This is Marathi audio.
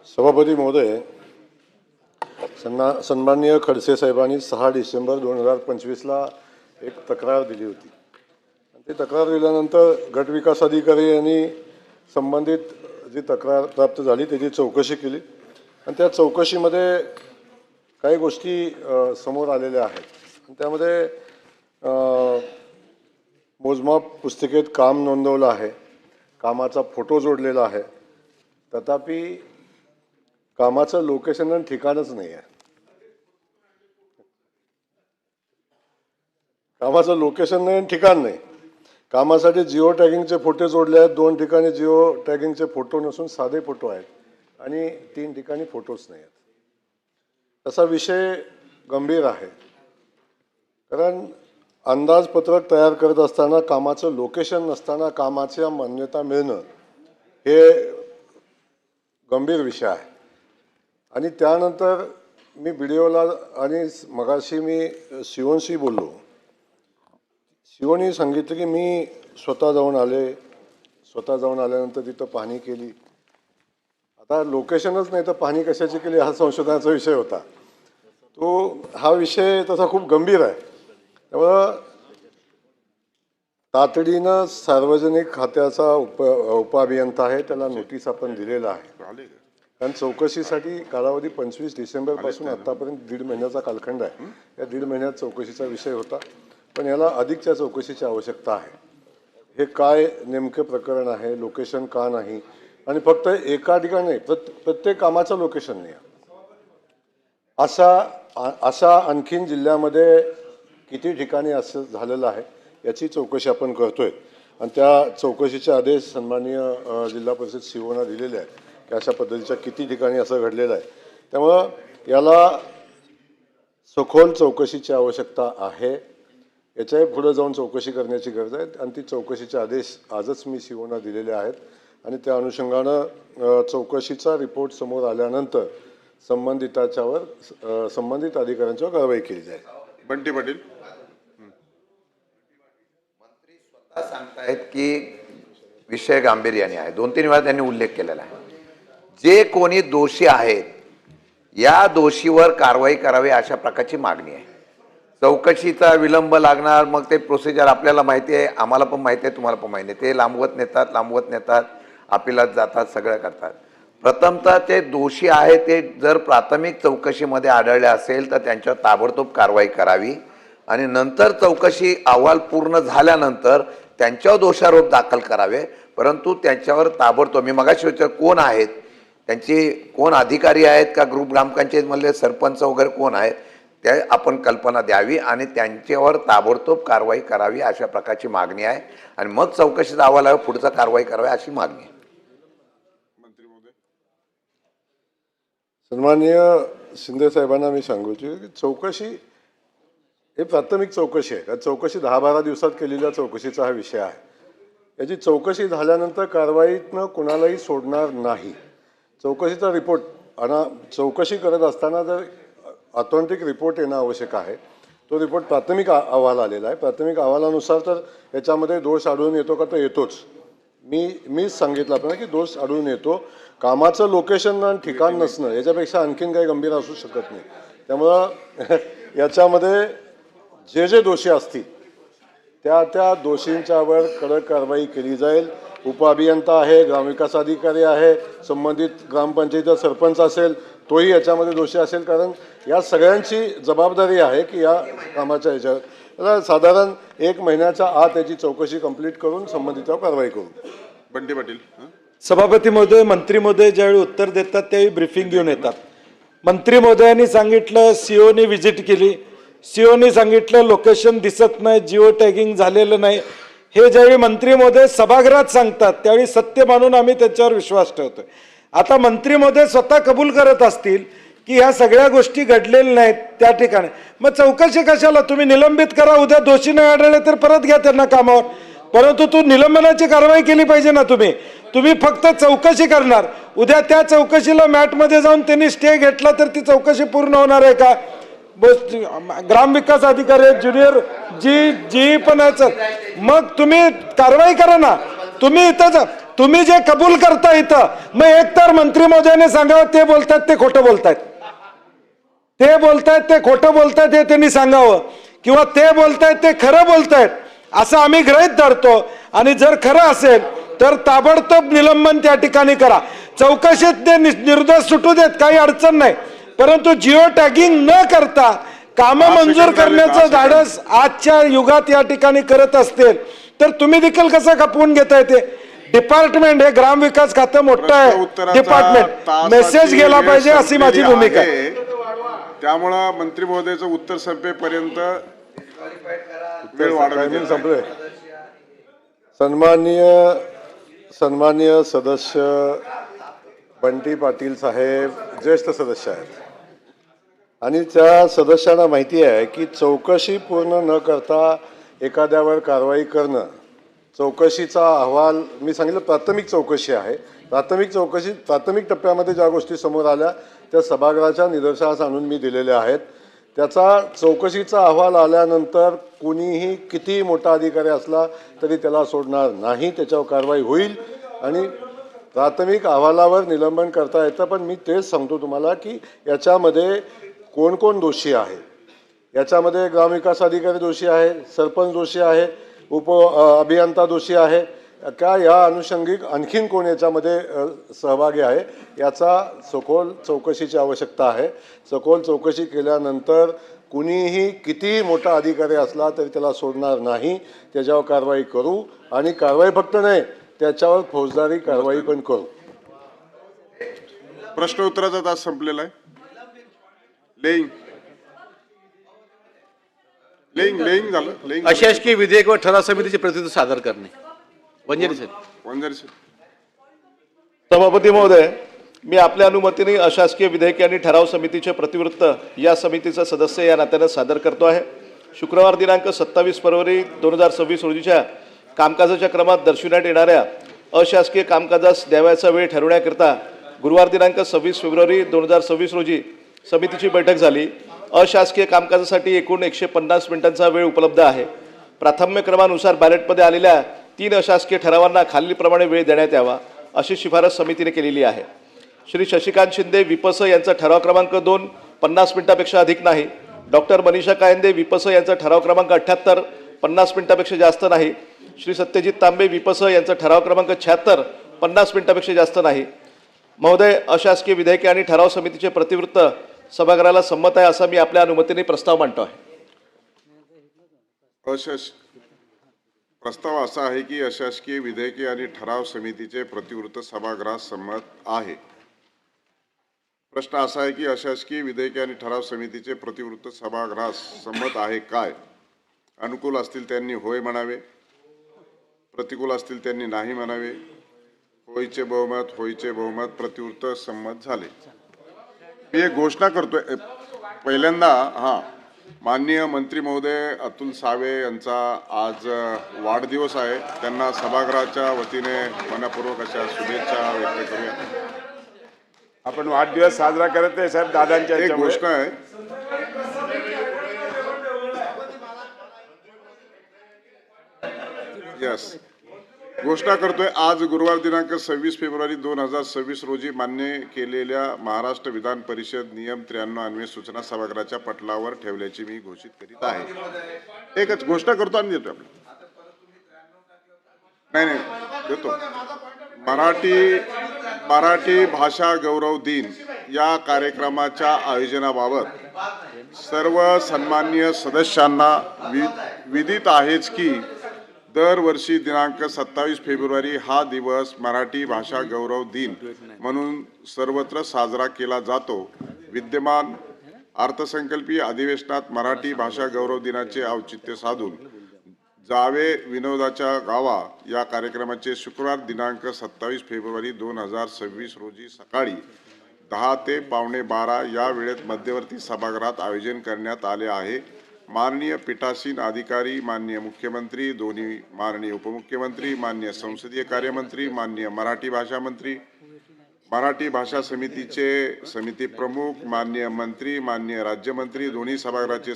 सभापती महोदय, सन्माननीय खडसे साहेबांनी 6 डिसेंबर 2025ला एक तक्रार दिली होती। ती तक्रार दिल्यानंतर गटविकास अधिकारी यांनी संबंधित जी तक्रार प्राप्त झाली त्याची चौकशी केली आणि त्या चौकशीमध्ये काही गोष्टी समोर आलेल्या आहेत। त्यामध्ये मोजमाप पुस्तिकेत काम नोंदवलं आहे, कामाचा फोटो जोडलेला आहे, तथापि कामाचं लोकेशन आणि ठिकाणच नाही आहे। कामाचं लोकेशन नाही आणि ठिकाण नाही। कामासाठी जिओ टॅगिंगचे फोटो जोडले आहेत, 2 ठिकाणी जिओ टॅगिंगचे फोटो नसून साधे फोटो आहेत आणि 3 ठिकाणी फोटोच नाही आहेत। तसा विषय गंभीर आहे, कारण अंदाजपत्रक तयार करत असताना कामाचं लोकेशन नसताना कामाच्या मान्यता मिळणं हे गंभीर विषय आहे। आणि त्यानंतर मी व्हिडिओला आणि मगाशी मी शिवनशी बोललो, शिवनी सांगितलं की मी स्वतः जाऊन आल्यानंतर तिथं पाहणी केली। आता लोकेशनच नाही तर पाहणी कशाची केली हा संशोधनाचा विषय होता। हा विषय तसा खूप गंभीर आहे, त्यामुळं तातडीनं सार्वजनिक खात्याचा उपअभियंता आहे त्याला नोटीस आपण दिलेला आहे, कारण चौकशीसाठी कालावधी 25 डिसेंबरपासून आतापर्यंत 1.5 महिन्याचा कालखंड आहे। या 1.5 महिन्यात चौकशीचा विषय होता, पण याला अधिकच्या चौकशीची आवश्यकता आहे। हे काय नेमकं प्रकरण आहे, लोकेशन का नाही, आणि फक्त एका ठिकाणी नाही, प्रत्येक कामाचं लोकेशन नाही अशा आणखीन जिल्ह्यामध्ये किती ठिकाणी असं झालेलं आहे याची चौकशी आपण करतोय। आणि त्या चौकशीचे आदेश सन्माननीय जिल्हा परिषद शिवोना दिलेले आहेत की अशा पद्धतीच्या किती ठिकाणी असं घडलेलं आहे। त्यामुळं याला सखोल चौकशीची आवश्यकता आहे, याच्याही पुढे जाऊन चौकशी करण्याची गरज आहे आणि ती चौकशीचे आदेश आजच मी शिवोना दिलेले आहेत। आणि त्या अनुषंगानं चौकशीचा रिपोर्ट समोर आल्यानंतर संबंधित अधिकाऱ्यांच्यावर कारवाई केली जाईल। बंटी पाटील मंत्री स्वतः सांगतायत की विषय गांभीर्याने आहे, 2-3 वेळा त्यांनी उल्लेख केलेला आहे। जे कोणी दोषी आहेत या दोषीवर कारवाई करावी अशा प्रकारची मागणी आहे। चौकशीचा विलंब लागणार, मग ते प्रोसिजर आपल्याला माहिती आहे, आम्हाला पण माहिती आहे, तुम्हाला पण माहिती आहे, ते लांबवत नेतात, अपिलात जातात, सगळं करतात। प्रथमतः ते दोषी आहे ते जर प्राथमिक चौकशीमध्ये आढळले असेल तर त्यांच्यावर ताबडतोब कारवाई करावी आणि नंतर चौकशी अहवाल पूर्ण झाल्यानंतर त्यांच्यावर दोषारोप दाखल करावे। परंतु त्यांच्यावर ताबडतोब, मी मगाशी विचारलं कोण आहेत त्यांची, कोण अधिकारी आहेत का ग्रुप ग्रामपंचायतमधले सरपंच वगैरे कोण आहेत, त्या आपण कल्पना द्यावी आणि त्यांच्यावर ताबडतोब कारवाई करावी अशा प्रकारची मागणी आहे। आणि मग चौकशीचा अहवाल पुढचा कारवाई करावी अशी मागणी आहे। मंत्री महोदय, सन्माननीय शिंदे साहेबांना मी सांगू इच्छितो की चौकशी हे प्राथमिक चौकशी आहे। चौकशी 10-12 दिवसात केलेल्या चौकशीचा हा विषय आहे। याची चौकशी झाल्यानंतर कारवाईतनं कुणालाही सोडणार नाही। चौकशीचा रिपोर्ट चौकशी करत असताना जर ऑथेंटिक रिपोर्ट येणं आवश्यक आहे, तो रिपोर्ट प्राथमिक अहवाल आलेला आहे। प्राथमिक अहवालानुसार तर याच्यामध्ये दोष आढळून येतो का, तर येतोच। मीच सांगितलं आपल्याला की दोष आढळून येतो। कामाचं लोकेशन आणि ठिकाण नसणं याच्यापेक्षा आणखीन काही गंभीर असू शकत नाही। त्यामुळं याच्यामध्ये जे दोषी असतील त्या दोषींच्यावर कडक कारवाई केली जाईल। उपअभियंता आहे, ग्रामविकास अधिकारी आहे, संबंधित ग्रामपंचायतीचा सरपंच असेल तोही याच्यामध्ये दोषी असेल, कारण या सगळ्यांची जबाबदारी आहे की या कामाच्या याच्यावर साधारण 1 महिन्याच्या आत याची चौकशी कंप्लीट करून संबंधितावर कारवाई करू। बंटी पाटील सभापती महोदय, मंत्री महोदय ज्यावेळी उत्तर देतात त्यावेळी ब्रीफिंग घेऊन येतात। मंत्री महोदयांनी सांगितलं सीओनी व्हिजिट केली, सीओनी सांगितलं लोकेशन दिसत नाही, जिओ टॅगिंग झालेलं नाही। हे ज्यावेळी मंत्री महोदय सभागृहात सांगतात त्यावेळी सत्य मानून आम्ही त्याच्यावर विश्वास ठेवतोय। आता मंत्री महोदय स्वतः कबूल करत असतील की ह्या सगळ्या गोष्टी घडलेल्या नाहीत त्या ठिकाणी, मग चौकशी कशाला? तुम्ही निलंबित करा, उद्या दोषी नाही आढळले तर परत घ्या त्यांना कामावर, परंतु तू निलंबनाची कारवाई केली पाहिजे ना। तुम्ही फक्त चौकशी करणार, उद्या त्या चौकशीला मॅटमध्ये जाऊन त्यांनी स्टे घेतला तर ती चौकशी पूर्ण होणार आहे का? ग्रामविकास अधिकारी ज्युनियर जी पण मग तुम्ही कारवाई करा ना। तुम्ही इथं तुम्ही जे कबूल करता इथं, मग एकतर मंत्री महोदयाने सांगावं ते बोलतात ते खोटं बोलतायत, ते बोलतायत ते खोटं बोलतायत हे त्यांनी सांगावं, किंवा ते बोलतायत ते खरं बोलतायत असं आम्ही गृहीत धरतो. आणि जर खरं असेल तर ताबडतोब निलंबन त्या ठिकाणी करा. चौकशीत ते निर्दोष सुटू देत, काही अडचण नाही, परंतु जिओ टॅगिंग न करता कामं मंजूर करण्याचं धाडस आजच्या युगात या ठिकाणी करत असतील तर तुम्ही देखील कसं खपवून घेताय? ते डिपार्टमेंट हे ग्रामविकास खातं मोठं आहे डिपार्टमेंट, मेसेज गेला पाहिजे अशी माझी भूमिका आहे. त्यामुळं मंत्री महोदयाचं उत्तर संपेपर्यंत वेळ वाढवली संपले. सन्माननीय सदस्य बंटी पाटील साहेब ज्येष्ठ सदस्य आहेत आणि त्या सदस्यांना माहिती आहे की चौकशी पूर्ण न करता एखाद्यावर कारवाई करणं, चौकशीचा अहवाल मी सांगितलं प्राथमिक चौकशी आहे. प्राथमिक टप्प्यामध्ये ज्या गोष्टी समोर आल्या त्या सभागृहाच्या निदर्शनास आणून मी दिलेल्या आहेत. त्याचा चौकशीचा अहवाल आल्यानंतर कुणीही किती मोठा अधिकारी असला तरी त्याला सोडणार नाही, त्याच्यावर कारवाई होईल आणि प्राथमिक अहवालावर निलंबन करता येतं. पण मी तेच सांगतो तुम्हाला की याच्यामध्ये कोण कोण दोषी आहे. याच्यामध्ये ग्रामविकास अधिकारी दोषी आहे, सरपंच दोषी आहे, अभियंता दोषी आहे का, या अनुषंगिक आणखीन कोण याच्यामध्ये सहभागी आहे याचा सखोल चौकशीची आवश्यकता आहे. सखोल चौकशी केल्यानंतर कुणीही किती मोठा अधिकारी असला तरी त्याला सोडणार नाही, त्याच्यावर कारवाई करू आणि कारवाई फक्त नाही त्याच्यावर फौजदारी कारवाई पण करू. प्रश्न उत्तराचा तास संपलेला आहे. लेईंग झालं. अशासकीय विधेयक व ठराव समितीचे प्रतिनिधी सादर करणे. वंजारी साहेब. सभापती महोदय, मी आपल्या अनुमतीने अशासकीय विधेयके आणि ठराव समितीचे प्रतिवृत्त या समितीचा सदस्य या नात्याने सादर करतो आहे. शुक्रवार दिनांक 27 फरवरी 2026 रोजीच्या कामकाजाच्या क्रमात दर्शविण्यात येणाऱ्या अशासकीय कामकाजास द्यावयाचा वेळ ठरवण्याकरिता गुरुवार दिनांक 26 फेब्रुवारी 2026 रोजी समितीची बैठक झाली. अशासकीय कामकाजासाठी एकूण 150 मिनिटांचा वेळ उपलब्ध आहे. प्राथम्यक्रमानुसार बॅलेटमध्ये आलेल्या 3 अशासकीय ठरावांना खालीलप्रमाणे वेळ देण्यात यावा अशी शिफारस समितीने केलेली आहे. श्री शशिकांत शिंदे विपस यांचा ठराव क्रमांक 2 50 मिनिटापेक्षा अधिक नाही. डॉक्टर मनीषा कायंदे विपस यांचा ठराव क्रमांक 78 50 मिनिटापेक्षा जास्त नाही. श्री सत्यजित तांबे विपस यांचा ठराव क्रमांक 76 50 मिनिटापेक्षा जास्त नाही. महोदय, अशासकीय विधेयके आणि ठराव समितीचे प्रतिवृत्त सभागृहाला संमत आहे असा मी आपल्या अनुमतीने प्रस्ताव मांडतो आहे. प्रस्ताव असा आहे की अशासकीय विधेयके आणि ठराव समितीचे प्रतिवृत्त सभागृहास संमत आहे. प्रश्न असा आहे की अशासकीय विधेयके आणि ठराव समितीचे प्रतिवृत्त सभागृहास संमत आहे काय? अनुकूल असतील त्यांनी होय म्हणावे, प्रतिकूल असतील त्यांनी नाही म्हणावे. होयचे बहुमत, प्रतिवृत्त संमत झाले. मी एक घोषणा करतोय पहिल्यांदा. माननीय मंत्री महोदय अतुल सावे यांचा आज वाढदिवस आहे. त्यांना सभागृहाच्या वतीने मनपूर्वक अशा शुभेच्छा व्यक्त करूया. आपण वाढदिवस साजरा करत आहे साहेब दादांच्या एक ह्याच्यामुळे. घोषणा आहे. यस, घोषणा करतोय. आज गुरुवार दिनांक 26 फेब्रुवारी 2026 रोजी मान्य केलेल्या महाराष्ट्र विधान परिषद नियम 93 अन्वये सूचना सभागृहाच्या पटलावर ठेवल्याची मी घोषित करीत आहे. एकच घोषणा करतो आणि देतो नाही देतो. मराठी भाषा गौरव दिन या कार्यक्रमाच्या आयोजनाबाबत सर्व सन्माननीय सदस्यांना विदित आहेच की दरवर्षी दिनांक 27 फेब्रुवारी हा दिवस मराठी भाषा गौरव दिन म्हणून सर्वत्र साजरा केला जातो. विद्यमान अर्थसंकल्पीय अधिवेशनात मराठी भाषा गौरव दिनाचे औचित्य साधून जावे विनोदाच्या गावा या कार्यक्रमाचे शुक्रवार दिनांक 27 फेब्रुवारी 2026 रोजी सकाळी 10 ते 11:15 या वेळेत मध्यवर्ती सभागृहात आयोजन करण्यात आले आहे. माननीय पीठासीन अधिकारी, माननीय मुख्यमंत्री, दोन्ही माननीय उपमुख्यमंत्री, माननीय संसदीय कार्यमंत्री, माननीय मराठी भाषा मंत्री, मराठी भाषा समितीचे समिती प्रमुख, माननीय मंत्री, माननीय राज्यमंत्री, दोन्ही सभागृहाचे